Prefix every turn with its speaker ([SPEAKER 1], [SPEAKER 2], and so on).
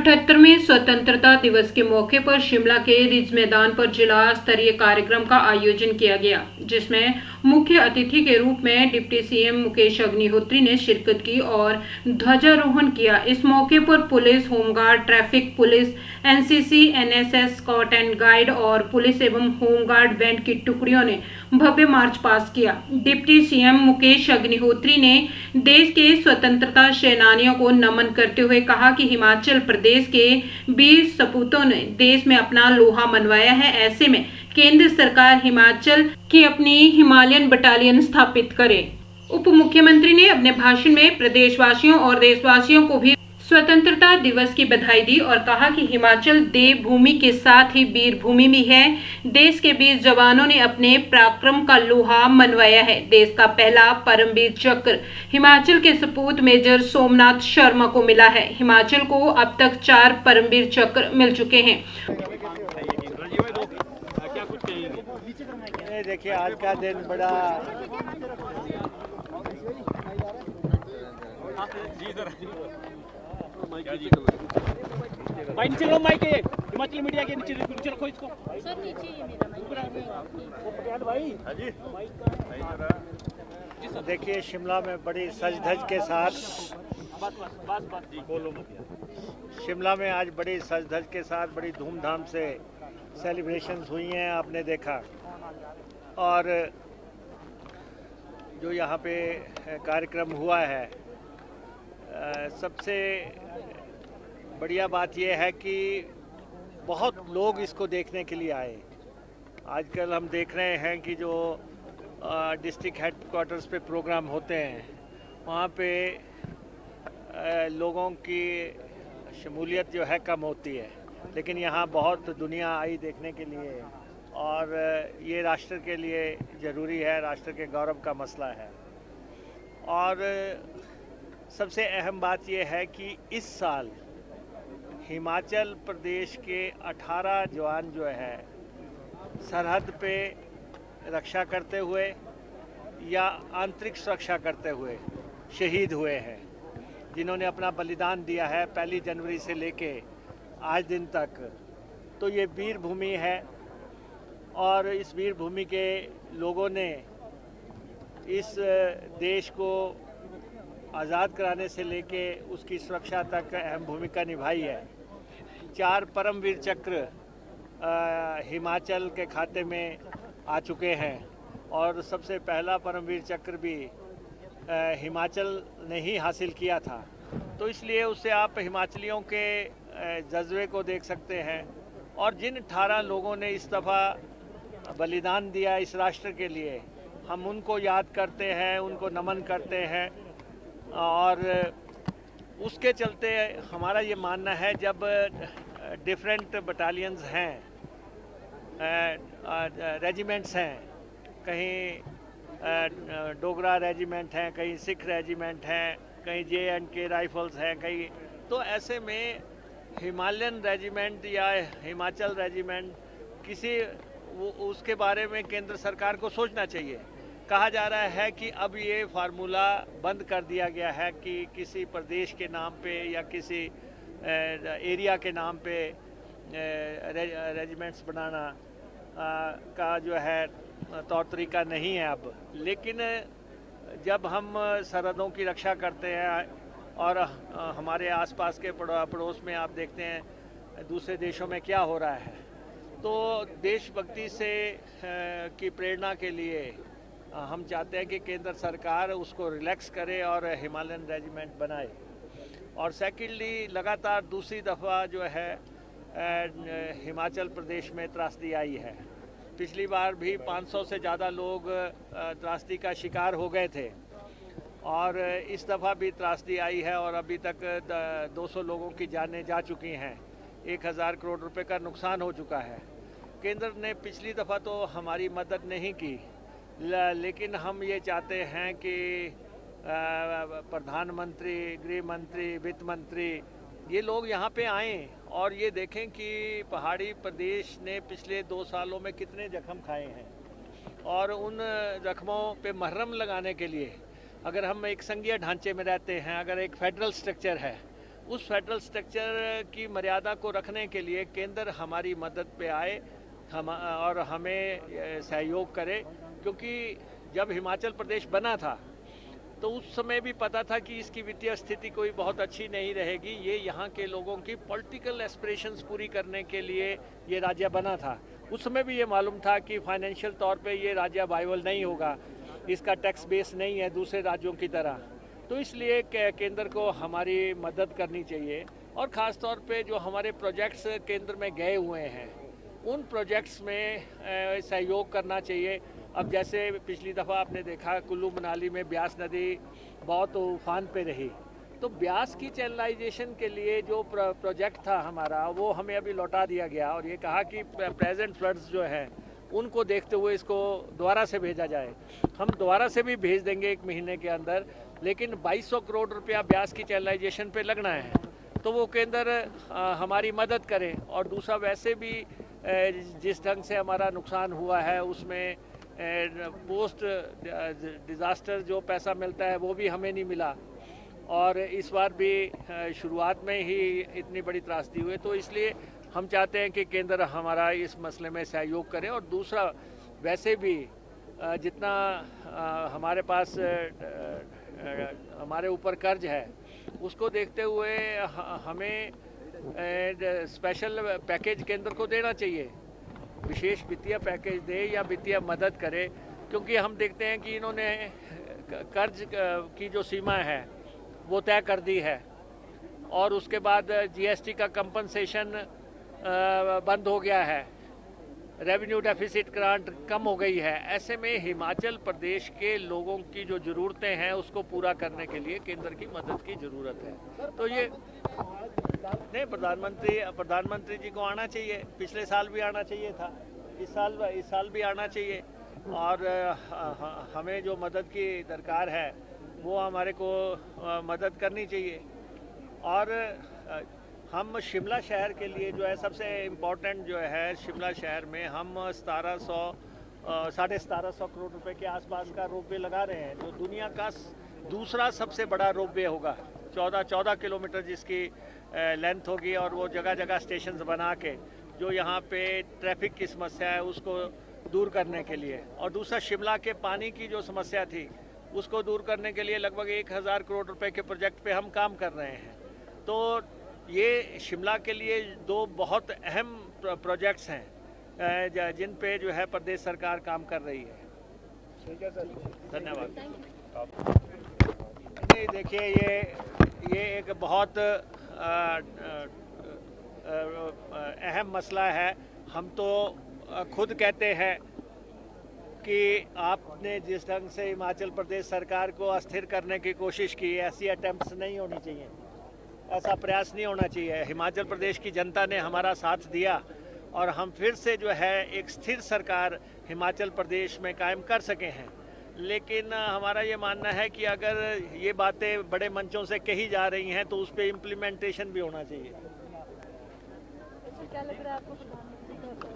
[SPEAKER 1] 78वें स्वतंत्रता दिवस के मौके पर शिमला के रिज मैदान पर जिला स्तरीय कार्यक्रम का आयोजन किया गया, जिसमें मुख्य अतिथि के रूप में डिप्टी सीएम मुकेश अग्निहोत्री ने शिरकत की और ध्वजारोहण किया। इस मौके पर police, home guard, traffic police, NCC, NSS, scout and guide और पुलिस एवं होमगार्ड बैंड की टुकड़ियों ने भव्य मार्च पास किया। डिप्टी सीएम मुकेश अग्निहोत्री ने देश के स्वतंत्रता सेनानियों को नमन करते हुए कहा कि हिमाचल प्रदेश के वीर सपूतों ने देश में अपना लोहा मनवाया है। ऐसे में केंद्र सरकार हिमाचल की अपनी हिमालयन बटालियन स्थापित करे। उप मुख्यमंत्री ने अपने भाषण में प्रदेशवासियों और देशवासियों को भी स्वतंत्रता दिवस की बधाई दी और कहा कि हिमाचल देवभूमि के साथ ही वीर भूमि भी है। देश के वीर जवानों ने अपने पराक्रम का लोहा मनवाया है। देश का पहला परमवीर चक्र हिमाचल के सपूत मेजर सोमनाथ शर्मा को मिला है। हिमाचल को अब तक 4 परमवीर चक्र मिल चुके हैं।
[SPEAKER 2] देखिए, आज का दिन बड़ा
[SPEAKER 3] भाई नीचे लो माइक है, हिमाचल मीडिया के नीचे रखो इसको सर। नीचे ये मेरा भाई। हाँ जी,
[SPEAKER 2] देखिए, शिमला में बड़ी सज-धज के साथ बोलो। शिमला में आज बड़ी सज-धज के साथ बड़ी धूमधाम से सेलिब्रेशंस हुई हैं, आपने देखा। और जो यहाँ पे कार्यक्रम हुआ है, सबसे बढ़िया बात यह है कि बहुत लोग इसको देखने के लिए आए। आजकल हम देख रहे हैं कि जो डिस्ट्रिक्ट हेडक्वार्टर्स पे प्रोग्राम होते हैं, वहाँ पे लोगों की शमूलियत जो है कम होती है, लेकिन यहाँ बहुत दुनिया आई देखने के लिए और ये राष्ट्र के लिए ज़रूरी है, राष्ट्र के गौरव का मसला है। और सबसे अहम बात यह है कि इस साल हिमाचल प्रदेश के 18 जवान जो है सरहद पे रक्षा करते हुए या आंतरिक सुरक्षा करते हुए शहीद हुए हैं, जिन्होंने अपना बलिदान दिया है 1 जनवरी से लेके आज दिन तक। तो ये वीर भूमि है और इस वीर भूमि के लोगों ने इस देश को आज़ाद कराने से लेके उसकी सुरक्षा तक अहम भूमिका निभाई है। 4 परमवीर चक्र हिमाचल के खाते में आ चुके हैं और सबसे पहला परमवीर चक्र भी हिमाचल ने ही हासिल किया था। तो इसलिए उससे आप हिमाचलियों के जज्बे को देख सकते हैं। और जिन 18 लोगों ने इस दफ़ा बलिदान दिया इस राष्ट्र के लिए, हम उनको याद करते हैं, उनको नमन करते हैं। और उसके चलते हमारा ये मानना है, जब डिफरेंट बटालियंस हैं, रेजिमेंट्स हैं, कहीं डोगरा रेजिमेंट हैं, कहीं सिख रेजिमेंट हैं, कहीं J&K राइफल्स हैं, कहीं, तो ऐसे में हिमालयन रेजिमेंट या हिमाचल रेजिमेंट उसके बारे में केंद्र सरकार को सोचना चाहिए। कहा जा रहा है कि अब ये फार्मूला बंद कर दिया गया है कि किसी प्रदेश के नाम पे या किसी एरिया के नाम पे रेजिमेंट्स बनाना का जो है तौर तरीका नहीं है अब। लेकिन जब हम सरहदों की रक्षा करते हैं और हमारे आसपास के पड़ोस में आप देखते हैं दूसरे देशों में क्या हो रहा है, तो देशभक्ति से की प्रेरणा के लिए हम चाहते हैं कि केंद्र सरकार उसको रिलैक्स करे और हिमालयन रेजिमेंट बनाए। और सेकेंडली, लगातार दूसरी दफ़ा जो है हिमाचल प्रदेश में त्रासदी आई है। पिछली बार भी 500 से ज़्यादा लोग त्रासदी का शिकार हो गए थे और इस दफ़ा भी त्रासदी आई है और अभी तक 200 लोगों की जानें जा चुकी हैं। 1000 करोड़ रुपए का नुकसान हो चुका है। केंद्र ने पिछली दफ़ा तो हमारी मदद नहीं की, लेकिन हम ये चाहते हैं कि प्रधानमंत्री, गृह मंत्री, वित्त मंत्री, ये लोग यहाँ पे आएँ और ये देखें कि पहाड़ी प्रदेश ने पिछले 2 सालों में कितने जख्म खाए हैं और उन जख्मों पे मरहम लगाने के लिए अगर हम एक संघीय ढांचे में रहते हैं, अगर एक फेडरल स्ट्रक्चर है, उस फेडरल स्ट्रक्चर की मर्यादा को रखने के लिए केंद्र हमारी मदद पे आए और हमें सहयोग करे, क्योंकि जब हिमाचल प्रदेश बना था तो उस समय भी पता था कि इसकी वित्तीय स्थिति कोई बहुत अच्छी नहीं रहेगी। ये यहाँ के लोगों की पॉलिटिकल एस्पिरेशंस पूरी करने के लिए ये राज्य बना था। उस समय भी ये मालूम था कि फाइनेंशियल तौर पे ये राज्य वाइबल नहीं होगा, इसका टैक्स बेस नहीं है दूसरे राज्यों की तरह। तो इसलिए केंद्र को हमारी मदद करनी चाहिए और ख़ास तौर पे जो हमारे प्रोजेक्ट्स केंद्र में गए हुए हैं उन प्रोजेक्ट्स में सहयोग करना चाहिए। अब जैसे पिछली दफ़ा आपने देखा कुल्लू मनाली में ब्यास नदी बहुत उफान पे रही, तो ब्यास की चैनलाइजेशन के लिए जो प्रोजेक्ट था हमारा वो हमें अभी लौटा दिया गया और ये कहा कि प्रेजेंट फ्लड्स जो हैं उनको देखते हुए इसको दोबारा से भेजा जाए। हम दोबारा से भी भेज देंगे 1 महीने के अंदर, लेकिन 2200 करोड़ रुपया ब्यास की चैनलाइजेशन पे लगना है, तो वो केंद्र हमारी मदद करे। और दूसरा वैसे भी जिस ढंग से हमारा नुकसान हुआ है उसमें पोस्ट डिज़ास्टर जो पैसा मिलता है वो भी हमें नहीं मिला और इस बार भी शुरुआत में ही इतनी बड़ी त्रासदी हुई। तो इसलिए हम चाहते हैं कि केंद्र हमारा इस मसले में सहयोग करे। और दूसरा वैसे भी जितना हमारे पास हमारे ऊपर कर्ज है उसको देखते हुए हमें स्पेशल पैकेज केंद्र को देना चाहिए, विशेष वित्तीय पैकेज दे या वित्तीय मदद करे, क्योंकि हम देखते हैं कि इन्होंने कर्ज की जो सीमा है वो तय कर दी है और उसके बाद जीएसटी का कंपनसेशन बंद हो गया है, रेवेन्यू डेफिसिट ग्रांट कम हो गई है। ऐसे में हिमाचल प्रदेश के लोगों की जो ज़रूरतें हैं उसको पूरा करने के लिए केंद्र की मदद की ज़रूरत है। तो ये नहीं, प्रधानमंत्री जी को आना चाहिए, पिछले साल भी आना चाहिए था, इस साल भी आना चाहिए और हमें जो मदद की दरकार है वो हमारे को मदद करनी चाहिए। और हम शिमला शहर के लिए जो है सबसे इम्पोर्टेंट जो है, शिमला शहर में हम 1750 करोड़ रुपए के आसपास का रोपवे लगा रहे हैं, जो दुनिया का दूसरा सबसे बड़ा रोपवे होगा। 14 किलोमीटर जिसकी लेंथ होगी और वो जगह जगह स्टेशंस बना के जो यहाँ पे ट्रैफिक की समस्या है उसको दूर करने के लिए। और दूसरा शिमला के पानी की जो समस्या थी उसको दूर करने के लिए लगभग 1000 करोड़ रुपए के प्रोजेक्ट पे हम काम कर रहे हैं। तो ये शिमला के लिए 2 बहुत अहम प्रोजेक्ट्स हैं जिन पे जो है प्रदेश सरकार काम कर रही है। ठीक है सर, धन्यवाद। नहीं, देखिए ये एक बहुत अहम मसला है। हम तो खुद कहते हैं कि आपने जिस ढंग से हिमाचल प्रदेश सरकार को अस्थिर करने की कोशिश की, ऐसी अटेम्प्ट्स नहीं होनी चाहिए, ऐसा प्रयास नहीं होना चाहिए। हिमाचल प्रदेश की जनता ने हमारा साथ दिया और हम फिर से जो है एक स्थिर सरकार हिमाचल प्रदेश में कायम कर सके हैं। लेकिन हमारा ये मानना है कि अगर ये बातें बड़े मंचों से कही जा रही हैं तो उस पर इम्प्लीमेंटेशन भी होना चाहिए।
[SPEAKER 4] क्या लग रहा है आपको?